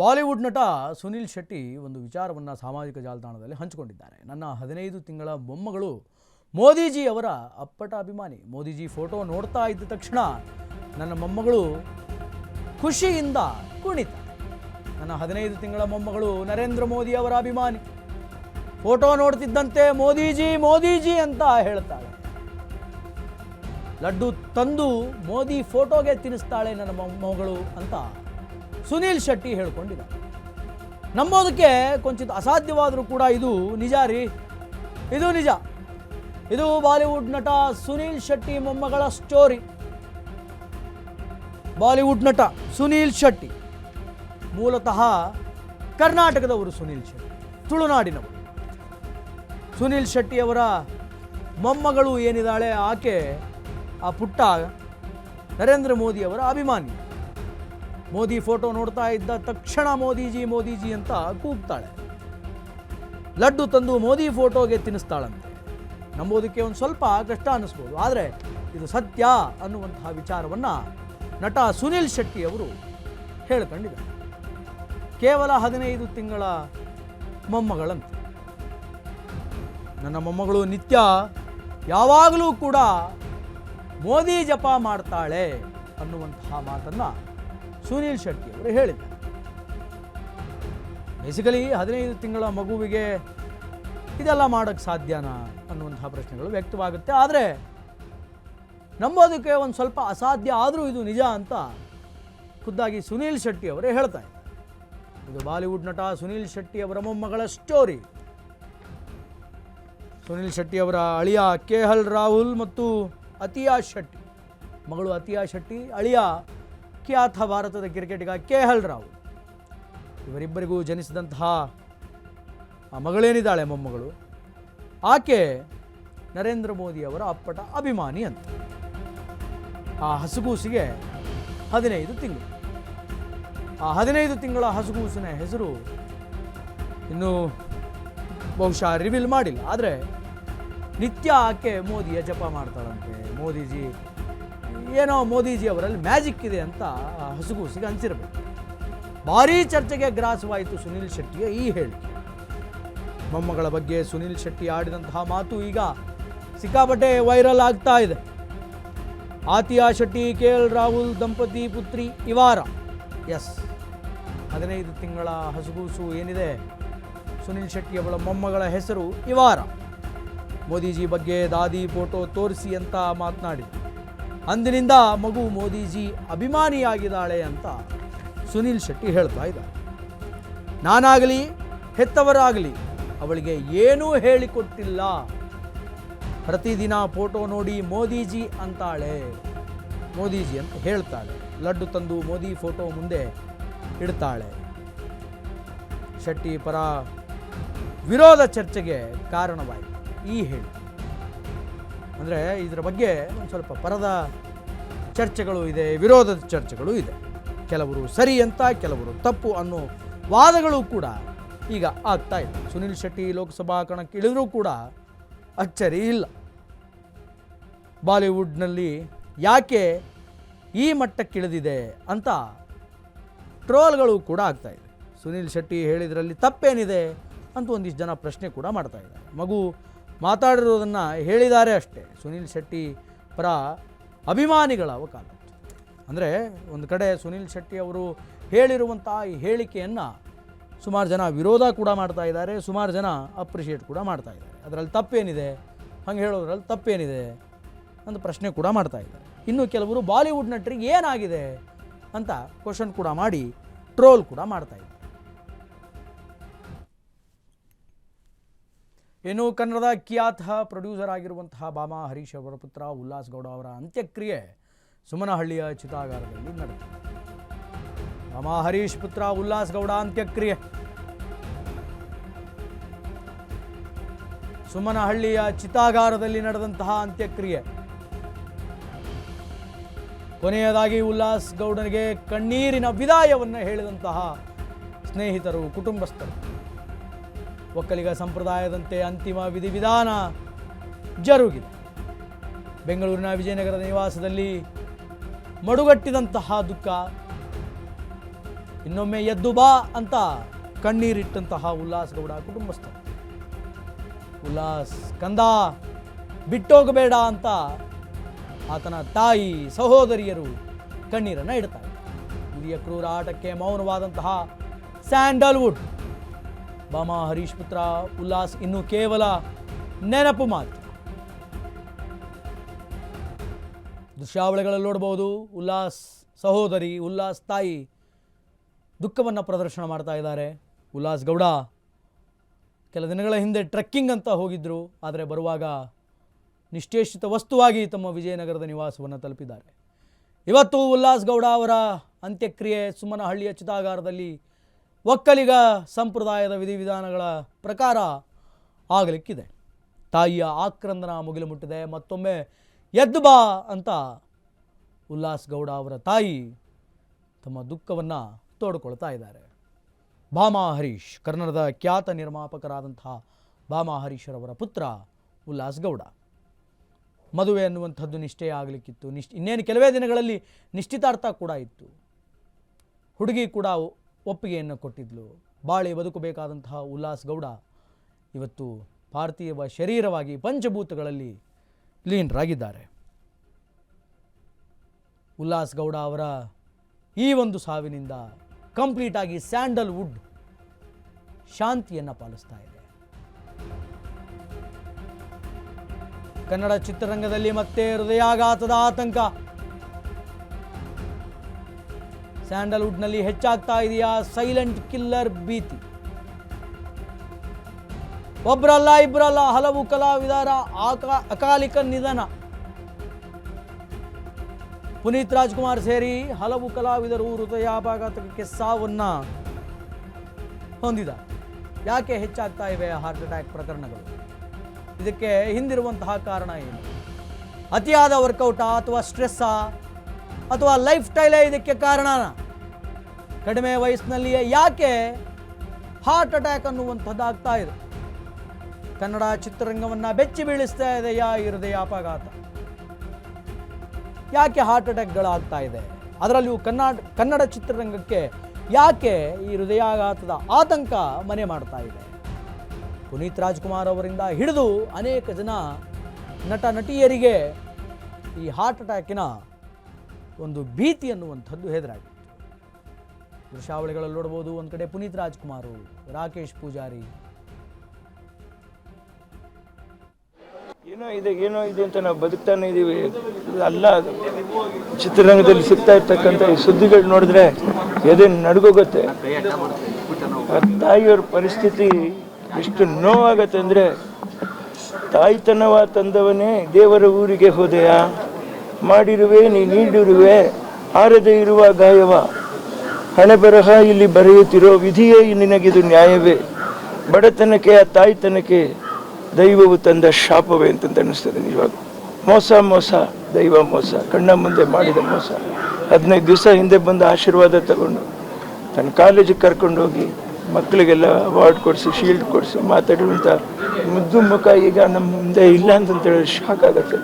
Bollywood ನಟ ಸುನಿಲ್ ಶೆಟ್ಟಿ ಒಂದು ವಿಚಾರವನ್ನು ಸಾಮಾಜಿಕ ಜಾಲತಾಣದಲ್ಲಿ ಹಂಚಿಕೊಂಡಿದ್ದಾರೆ. ನನ್ನ 15 ತಿಂಗಳ ಮೊಮ್ಮಗಳು ಮೋದಿಜಿ ಅವರ ಅಪ್ಪಟ ಅಭಿಮಾನಿ. ಮೋದಿಜಿ ಫೋಟೋ ನೋಡ್ತಾ ಇದ್ದ ತಕ್ಷಣ ನನ್ನ ಮೊಮ್ಮಗಳು ಖುಷಿಯಿಂದ ಕುಣಿತಾಳೆ. ನನ್ನ 15 ತಿಂಗಳ ಮೊಮ್ಮಗಳು ನರೇಂದ್ರ ಮೋದಿ ಅವರ ಅಭಿಮಾನಿ. ಫೋಟೋ ನೋಡ್ತಿದ್ದಂತೆ ಮೋದಿಜಿ ಮೋದಿಜಿ ಅಂತ ಹೇಳ್ತಾಳೆ. ಲಡ್ಡು ತಂದು ಮೋದಿ ಫೋಟೋಗೆ ತಿನ್ನಿಸ್ತಾಳೆ ನನ್ನ ಮೊಮ್ಮಗಳು ಅಂತ ಸುನಿಲ್ ಶೆಟ್ಟಿ ಹೇಳ್ಕೊಂಡಿದ್ದಾರೆ. ನಂಬೋದಕ್ಕೆ ಕೊಂಚಿತ ಅಸಾಧ್ಯವಾದರೂ ಕೂಡ ಇದು ನಿಜ ರೀ, ಇದು ನಿಜ. ಇದು ಬಾಲಿವುಡ್ ನಟ ಸುನಿಲ್ ಶೆಟ್ಟಿ ಮೊಮ್ಮಗಳ ಸ್ಟೋರಿ. ಬಾಲಿವುಡ್ ನಟ ಸುನಿಲ್ ಶೆಟ್ಟಿ ಮೂಲತಃ ಕರ್ನಾಟಕದವರು. ಸುನಿಲ್ ಶೆಟ್ಟಿ ತುಳುನಾಡಿನವರು. ಸುನಿಲ್ ಶೆಟ್ಟಿಯವರ ಮೊಮ್ಮಗಳು ಏನಿದ್ದಾಳೆ ಆಕೆ ಆ ಪುಟ್ಟ ನರೇಂದ್ರ ಮೋದಿ ಅವರ ಅಭಿಮಾನಿ. ಮೋದಿ ಫೋಟೋ ನೋಡ್ತಾ ಇದ್ದ ತಕ್ಷಣ ಮೋದಿಜಿ ಮೋದಿಜಿ ಅಂತ ಕೂಗ್ತಾಳೆ. ಲಡ್ಡು ತಂದು ಮೋದಿ ಫೋಟೋಗೆ ತಿನ್ನಿಸ್ತಾಳಂತೆ. ನಂಬೋದಕ್ಕೆ ಒಂದು ಸ್ವಲ್ಪ ಕಷ್ಟ ಅನ್ನಿಸ್ಬೋದು, ಆದರೆ ಇದು ಸತ್ಯ ಅನ್ನುವಂತಹ ವಿಚಾರವನ್ನು ನಟ ಸುನಿಲ್ ಶೆಟ್ಟಿ ಅವರು ಹೇಳ್ಕೊಂಡಿದ್ದಾರೆ. ಕೇವಲ 15 ತಿಂಗಳ ಮೊಮ್ಮಗಳಂತೆ. ನನ್ನ ಮೊಮ್ಮಗಳು ನಿತ್ಯ ಯಾವಾಗಲೂ ಕೂಡ ಮೋದಿ ಜಪ ಮಾಡ್ತಾಳೆ ಅನ್ನುವಂತಹ ಮಾತನ್ನು ಸುನಿಲ್ ಶೆಟ್ಟಿ ಅವರು ಹೇಳಿದ್ದಾರೆ. ಬೇಸಿಕಲಿ 15 ತಿಂಗಳ ಮಗುವಿಗೆ ಇದೆಲ್ಲ ಮಾಡೋಕ್ಕೆ ಸಾಧ್ಯನಾ ಅನ್ನುವಂತಹ ಪ್ರಶ್ನೆಗಳು ವ್ಯಕ್ತವಾಗುತ್ತೆ. ಆದರೆ ನಂಬೋದಕ್ಕೆ ಒಂದು ಸ್ವಲ್ಪ ಅಸಾಧ್ಯ, ಆದರೂ ಇದು ನಿಜ ಅಂತ ಖುದ್ದಾಗಿ ಸುನಿಲ್ ಶೆಟ್ಟಿ ಅವರೇ ಹೇಳ್ತಾರೆ. ಇದು ಬಾಲಿವುಡ್ ನಟ ಸುನಿಲ್ ಶೆಟ್ಟಿ ಅವರ ಮೊಮ್ಮಗಳ ಸ್ಟೋರಿ. ಸುನಿಲ್ ಶೆಟ್ಟಿ ಅವರ ಅಳಿಯ KL ರಾಹುಲ್ ಮತ್ತು ಅತಿಯಾ ಶೆಟ್ಟಿ, ಮಗಳು ಅತಿಯಾ ಶೆಟ್ಟಿ, ಅಳಿಯ ಖ್ಯಾತ ಭಾರತದ ಕ್ರಿಕೆಟಿಗ KL ರಾಹುಲ್. ಇವರಿಬ್ಬರಿಗೂ ಜನಿಸಿದಂತಹ ಆ ಮಗಳೇನಿದ್ದಾಳೆ ಮೊಮ್ಮಗಳು, ಆಕೆ ನರೇಂದ್ರ ಮೋದಿ ಅವರ ಅಪ್ಪಟ ಅಭಿಮಾನಿ ಅಂತ. ಆ ಹಸುಗೂಸಿಗೆ 15 ತಿಂಗಳು. ಆ 15 ತಿಂಗಳ ಹಸುಗೂಸಿನ ಹೆಸರು ಇನ್ನೂ ಬಹುಶಃ ರಿವೀಲ್ ಮಾಡಿಲ್ಲ. ಆದರೆ ನಿತ್ಯ ಆಕೆ ಮೋದಿಯ ಜಪ ಮಾಡ್ತಾಳಂತೆ. ಮೋದಿಜಿ ಏನೋ ಮೋದಿಜಿ ಅವರಲ್ಲಿ ಮ್ಯಾಜಿಕ್ ಇದೆ ಅಂತ ಹಸುಗೂಸಿಗೆ ಅನಿಸಿರಬೇಕು. ಭಾರೀ ಚರ್ಚೆಗೆ ಗ್ರಾಸವಾಯಿತು ಸುನಿಲ್ ಶೆಟ್ಟಿಯ ಈ ಹೇಳಿಕೆ. ಮೊಮ್ಮಗಳ ಬಗ್ಗೆ ಸುನಿಲ್ ಶೆಟ್ಟಿ ಆಡಿದಂತಹ ಮಾತು ಈಗ ಸಿಕ್ಕಾಪಟ್ಟೆ ವೈರಲ್ ಆಗ್ತಾ ಇದೆ. ಆತಿಯಾ ಶೆಟ್ಟಿ KL ರಾಹುಲ್ ದಂಪತಿ ಪುತ್ರಿ ಇವಾರ. 15 ತಿಂಗಳ ಹಸುಗೂಸು ಏನಿದೆ ಸುನಿಲ್ ಶೆಟ್ಟಿ ಅವಳ ಮೊಮ್ಮಗಳ ಹೆಸರು ಇವಾರ. ಮೋದಿಜಿ ಬಗ್ಗೆ ದಾದಿ ಫೋಟೋ ತೋರಿಸಿ ಅಂತ ಮಾತನಾಡಿ ಅಂದಿನಿಂದ ಮಗು ಮೋದಿಜಿ ಅಭಿಮಾನಿಯಾಗಿದ್ದಾಳೆ ಅಂತ ಸುನಿಲ್ ಶೆಟ್ಟಿ ಹೇಳ್ತಾ ಇದ್ದಾರೆ. ನಾನಾಗಲಿ ಹೆತ್ತವರಾಗಲಿ ಅವಳಿಗೆ ಏನೂ ಹೇಳಿಕೊಟ್ಟಿಲ್ಲ. ಪ್ರತಿದಿನ ಫೋಟೋ ನೋಡಿ ಮೋದಿಜಿ ಅಂತಾಳೆ, ಮೋದಿಜಿ ಅಂತ ಹೇಳ್ತಾಳೆ. ಲಡ್ಡು ತಂದು ಮೋದಿ ಫೋಟೋ ಮುಂದೆ ಇಡ್ತಾಳೆ. ಶೆಟ್ಟಿ ಪರ ವಿರೋಧ ಚರ್ಚೆಗೆ ಕಾರಣವಾಯಿತು ಈ ಹೇಳಿ. ಅಂದರೆ ಇದರ ಬಗ್ಗೆ ಒಂದು ಸ್ವಲ್ಪ ಪರದ ಚರ್ಚೆಗಳು ಇದೆ, ವಿರೋಧದ ಚರ್ಚೆಗಳು ಇದೆ. ಕೆಲವರು ಸರಿ ಅಂತ, ಕೆಲವರು ತಪ್ಪು ಅನ್ನೋ ವಾದಗಳು ಕೂಡ ಈಗ ಆಗ್ತಾ ಇದೆ. ಸುನಿಲ್ ಶೆಟ್ಟಿ ಲೋಕಸಭಾ ಕಣಕ್ಕೆ ಇಳಿದರೂ ಕೂಡ ಅಚ್ಚರಿ ಇಲ್ಲ. ಬಾಲಿವುಡ್ನಲ್ಲಿ ಯಾಕೆ ಈ ಮಟ್ಟಕ್ಕಿಳಿದಿದೆ ಅಂತ ಟ್ರೋಲ್ಗಳು ಕೂಡ ಆಗ್ತಾ ಇದೆ. ಸುನಿಲ್ ಶೆಟ್ಟಿ ಹೇಳಿದ್ರಲ್ಲಿ ತಪ್ಪೇನಿದೆ ಅಂತ ಒಂದಿಷ್ಟು ಜನ ಪ್ರಶ್ನೆ ಕೂಡ ಮಾಡ್ತಾ ಇದ್ದಾರೆ. ಮಗು ಮಾತಾಡಿರೋದನ್ನು ಹೇಳಿದ್ದಾರೆ ಅಷ್ಟೇ. ಸುನಿಲ್ ಶೆಟ್ಟಿ ಪರ ಅಭಿಮಾನಿಗಳ ವಕಾಲತ್ತು. ಅಂದರೆ ಒಂದು ಕಡೆ ಸುನಿಲ್ ಶೆಟ್ಟಿ ಅವರು ಹೇಳಿರುವಂಥ ಈ ಹೇಳಿಕೆಯನ್ನು ಸುಮಾರು ಜನ ವಿರೋಧ ಕೂಡ ಮಾಡ್ತಾ ಇದ್ದಾರೆ, ಸುಮಾರು ಜನ ಅಪ್ರಿಷಿಯೇಟ್ ಕೂಡ ಮಾಡ್ತಾ ಇದ್ದಾರೆ. ಅದರಲ್ಲಿ ತಪ್ಪೇನಿದೆ, ಹಂಗೆ ಹೇಳೋದ್ರಲ್ಲಿ ತಪ್ಪೇನಿದೆ ಅಂತ ಪ್ರಶ್ನೆ ಕೂಡ ಮಾಡ್ತಾ ಇದ್ದಾರೆ. ಇನ್ನು ಕೆಲವರು ಬಾಲಿವುಡ್ ನಟರಿಗೆ ಏನಾಗಿದೆ ಅಂತ ಕ್ವಶನ್ ಕೂಡ ಮಾಡಿ ಟ್ರೋಲ್ ಕೂಡ ಮಾಡ್ತಾ ಇದ್ದಾರೆ. ಇನ್ನು ಕನ್ನಡದ ಖ್ಯಾತ ಪ್ರೊಡ್ಯೂಸರ್ ಆಗಿರುವಂತಹ ಬಾಮಾ ಹರೀಶ್ ಅವರ ಪುತ್ರ ಉಲ್ಲಾಸ್ ಗೌಡ ಅವರ ಅಂತ್ಯಕ್ರಿಯೆ ಸುಮನಹಳ್ಳಿಯ ಚಿತಾಗಾರದಲ್ಲಿ ನಡೆಯಿತು. ಬಾಮಾ ಹರೀಶ್ ಪುತ್ರ ಉಲ್ಲಾಸ್ ಗೌಡ ಅಂತ್ಯಕ್ರಿಯೆ ಸುಮನಹಳ್ಳಿಯ ಚಿತಾಗಾರದಲ್ಲಿ ನಡೆದಂತಹ ಅಂತ್ಯಕ್ರಿಯೆ. ಕೊನೆಯದಾಗಿ ಉಲ್ಲಾಸ್ ಗೌಡನಿಗೆ ಕಣ್ಣೀರಿನ ವಿದಾಯವನ್ನು ಹೇಳಿದಂತಹ ಸ್ನೇಹಿತರು, ಕುಟುಂಬಸ್ಥರು. ಒಕ್ಕಲಿಗ ಸಂಪ್ರದಾಯದಂತೆ ಅಂತಿಮ ವಿಧಿವಿಧಾನ ಜರುಗಿದೆ. ಬೆಂಗಳೂರಿನ ವಿಜಯನಗರದ ನಿವಾಸದಲ್ಲಿ ಮಡುಗಟ್ಟಿದಂತಹ ದುಃಖ. ಇನ್ನೊಮ್ಮೆ ಎದ್ದು ಬಾ ಅಂತ ಕಣ್ಣೀರಿಟ್ಟಂತಹ ಉಲ್ಲಾಸ್ ಗೌಡ ಕುಟುಂಬಸ್ಥರು. ಉಲ್ಲಾಸ್ ಕಂದ ಬಿಟ್ಟೋಗಬೇಡ ಅಂತ ಆತನ ತಾಯಿ ಸಹೋದರಿಯರು ಕಣ್ಣೀರನ್ನು ಇಡ್ತಾರೆ. ಹಿರಿಯ ಕ್ರೂರ ಆಟಕ್ಕೆ ಮೌನವಾದಂತಹ ಸ್ಯಾಂಡಲ್ವುಡ್. ಬಾಮಾ ಹರೀಶ್ ಪುತ್ರ ಉಲ್ಲಾಸ್ ಇನ್ನು ಕೇವಲ ನೆನಪು ಮಾತ್ರ. ದೃಶ್ಯಾವಳಿಗಳಲ್ಲಿ ನೋಡಬಹುದು, ಉಲ್ಲಾಸ್ ಸಹೋದರಿ, ಉಲ್ಲಾಸ್ ತಾಯಿ ದುಃಖವನ್ನು ಪ್ರದರ್ಶನ ಮಾಡ್ತಾ ಇದ್ದಾರೆ. ಉಲ್ಲಾಸ್ ಗೌಡ ಕೆಲ ದಿನಗಳ ಹಿಂದೆ ಟ್ರೆಕ್ಕಿಂಗ್ ಅಂತ ಹೋಗಿದ್ದರು, ಆದರೆ ಬರುವಾಗ ನಿಶ್ಚೇಷಿತ ವಸ್ತುವಾಗಿ ತಮ್ಮ ವಿಜಯನಗರದ ನಿವಾಸವನ್ನು ತಲುಪಿದ್ದಾರೆ. ಇವತ್ತು ಉಲ್ಲಾಸ್ ಗೌಡ ಅವರ ಅಂತ್ಯಕ್ರಿಯೆ ಸುಮ್ಮನಹಳ್ಳಿಯ ಚಿತಾಗಾರದಲ್ಲಿ ಒಕ್ಕಲಿಗ ಸಂಪ್ರದಾಯದ ವಿಧಿವಿಧಾನಗಳ ಪ್ರಕಾರ ಆಗಲಿಕ್ಕಿದೆ. ತಾಯಿಯ ಆಕ್ರಂದನ ಮುಗಿಲು ಮುಟ್ಟಿದೆ. ಮತ್ತೊಮ್ಮೆ ಎದ್ದು ಬಾ ಅಂತ ಉಲ್ಲಾಸ್ ಗೌಡ ಅವರ ತಾಯಿ ತಮ್ಮ ದುಃಖವನ್ನು ತೋಡಿಕೊಳ್ತಾ ಇದ್ದಾರೆ. ಬಾಮಾ ಹರೀಶ್, ಕನ್ನಡದ ಖ್ಯಾತ ನಿರ್ಮಾಪಕರಾದಂತಹ ಬಾಮಾ ಹರೀಶ್ರವರ ಪುತ್ರ ಉಲ್ಲಾಸ್ ಗೌಡ. ಮದುವೆ ಅನ್ನುವಂಥದ್ದು ನಿಶ್ಚಯ ಆಗಲಿಕ್ಕಿತ್ತು. ಇನ್ನೇನು ಕೆಲವೇ ದಿನಗಳಲ್ಲಿ ನಿಶ್ಚಿತಾರ್ಥ ಕೂಡ ಇತ್ತು. ಹುಡುಗಿ ಕೂಡ ಒಪ್ಪಿಗೆಯನ್ನು ಕೊಟ್ಟಿದ್ಲು. ಬಾಳಿ ಬದುಕಬೇಕಾದಂತಹ ಉಲ್ಲಾಸ್ ಗೌಡ ಇವತ್ತು ಪಾರ್ಥಿವ ಶರೀರವಾಗಿ ಪಂಚಭೂತಗಳಲ್ಲಿ ಲೀನರಾಗಿದ್ದಾರೆ. ಉಲ್ಲಾಸ್ ಗೌಡ ಅವರ ಈ ಒಂದು ಸಾವಿನಿಂದ ಕಂಪ್ಲೀಟಾಗಿ ಸ್ಯಾಂಡಲ್ವುಡ್ ಶಾಂತಿಯನ್ನು ಪಾಲಿಸ್ತಾ ಇದೆ. ಕನ್ನಡ ಚಿತ್ರರಂಗದಲ್ಲಿ ಮತ್ತೆ ಹೃದಯಾಘಾತದ ಆತಂಕ. ಸ್ಯಾಂಡಲ್ವುಡ್ನಲ್ಲಿ ಹೆಚ್ಚಾಗ್ತಾ ಇದೆಯಾ ಸೈಲೆಂಟ್ ಕಿಲ್ಲರ್ ಭೀತಿ? ಒಬ್ಬರಲ್ಲ ಇಬ್ಬರಲ್ಲ ಹಲವು ಕಲಾವಿದರ ಅಕಾಲಿಕ ನಿಧನ. ಪುನೀತ್ ರಾಜ್ಕುಮಾರ್ ಸೇರಿ ಹಲವು ಕಲಾವಿದರು ಹೃದಯಾಘಾತಕ್ಕೆ ಸಾವನ್ನ ಹೊಂದಿದ್ದಾರೆ. ಯಾಕೆ ಹೆಚ್ಚಾಗ್ತಾ ಇವೆ ಹಾರ್ಟ್ ಅಟ್ಯಾಕ್ ಪ್ರಕರಣಗಳು? ಇದಕ್ಕೆ ಹಿಂದಿರುವಂತಹ ಕಾರಣ ಏನು? ಅತಿಯಾದ ವರ್ಕೌಟಾ ಅಥವಾ ಸ್ಟ್ರೆಸ್ಸಾ ಅಥವಾ ಲೈಫ್ ಸ್ಟೈಲೇ ಇದಕ್ಕೆ ಕಾರಣನ? ಕಡಿಮೆ ವಯಸ್ಸಿನಲ್ಲಿಯೇ ಯಾಕೆ ಹಾರ್ಟ್ ಅಟ್ಯಾಕ್ ಅನ್ನುವಂಥದ್ದು ಆಗ್ತಾ ಇದೆ? ಕನ್ನಡ ಚಿತ್ರರಂಗವನ್ನು ಬೆಚ್ಚಿ ಬೀಳಿಸ್ತಾ ಇದೆಯಾ ಈ ಹೃದಯಾಘಾತ? ಯಾಕೆ ಹಾರ್ಟ್ ಅಟ್ಯಾಕ್ಗಳಾಗ್ತಾ ಇದೆ? ಅದರಲ್ಲಿಯೂ ಕನ್ನಡ ಚಿತ್ರರಂಗಕ್ಕೆ ಯಾಕೆ ಈ ಹೃದಯಾಘಾತದ ಆತಂಕ ಮನೆ ಮಾಡ್ತಾ ಇದೆ? ಪುನೀತ್ ರಾಜ್ಕುಮಾರ್ ಅವರಿಂದ ಹಿಡಿದು ಅನೇಕ ಜನ ನಟ ನಟಿಯರಿಗೆ ಈ ಹಾರ್ಟ್ ಅಟ್ಯಾಕಿನ ಒಂದು ಭೀತಿ ಅನ್ನುವಂಥದ್ದು ಹೆದರಾಗಿತ್ತು. ದೃಶ್ಯಾವಳಿಗಳಲ್ಲಿ ನೋಡ್ಬೋದು, ಒಂದು ಕಡೆ ಪುನೀತ್ ರಾಜ್ಕುಮಾರ್, ರಾಕೇಶ್ ಪೂಜಾರಿ, ಏನೋ ಇದೆ ಅಂತ ನಾವು ಬದುಕ್ತಾನೆ ಇದ್ದೀವಿ. ಅಲ್ಲ, ಚಿತ್ರರಂಗದಲ್ಲಿ ಸಿಗ್ತಾ ಇರ್ತಕ್ಕಂಥ ಈ ಸುದ್ದಿಗಳು ನೋಡಿದ್ರೆ ಎದೆ ನಡ್ಗೋಗುತ್ತೆ. ತಾಯಿಯವ್ರ ಪರಿಸ್ಥಿತಿ ಎಷ್ಟು ನೋವಾಗತ್ತೆ ಅಂದರೆ, ತಾಯ್ತನವ ತಂದವನೇ ದೇವರ ಊರಿಗೆ ಹೋದೆಯಾ, ಮಾಡಿರುವೆ ನೀ ನೀಡಿರುವೆ ಆರದೆ ಇರುವ ಗಾಯವ, ಹಣೆ ಬರಹ ಇಲ್ಲಿ ಬರೆಯುತ್ತಿರೋ ವಿಧಿಯೇ ನಿನಗಿದು ನ್ಯಾಯವೇ, ಬಡತನಕ್ಕೆ ಆ ತಾಯ್ತನಕ್ಕೆ ದೈವವು ತಂದ ಶಾಪವೇ ಅಂತಂತ ಅನ್ನಿಸ್ತದೆ. ನಿಜವಾಗ ಮೋಸ ದೈವ ಮೋಸ, ಕಣ್ಣ ಮುಂದೆ ಮಾಡಿದ ಮೋಸ. 15 ದಿವಸ ಹಿಂದೆ ಬಂದು ಆಶೀರ್ವಾದ ತಗೊಂಡು ತನ್ನ ಕಾಲೇಜಿಗೆ ಕರ್ಕೊಂಡೋಗಿ ಮಕ್ಕಳಿಗೆಲ್ಲ ಅವಾರ್ಡ್ ಕೊಡಿಸಿ ಶೀಲ್ಡ್ ಕೊಡಿಸಿ ಮಾತಾಡುವಂಥ ಮುದ್ದು ಮುಖ ಈಗ ನಮ್ಮ ಮುಂದೆ ಇಲ್ಲ ಅಂತಂತೇಳಿ ಶಾಕ್ ಆಗುತ್ತೆ.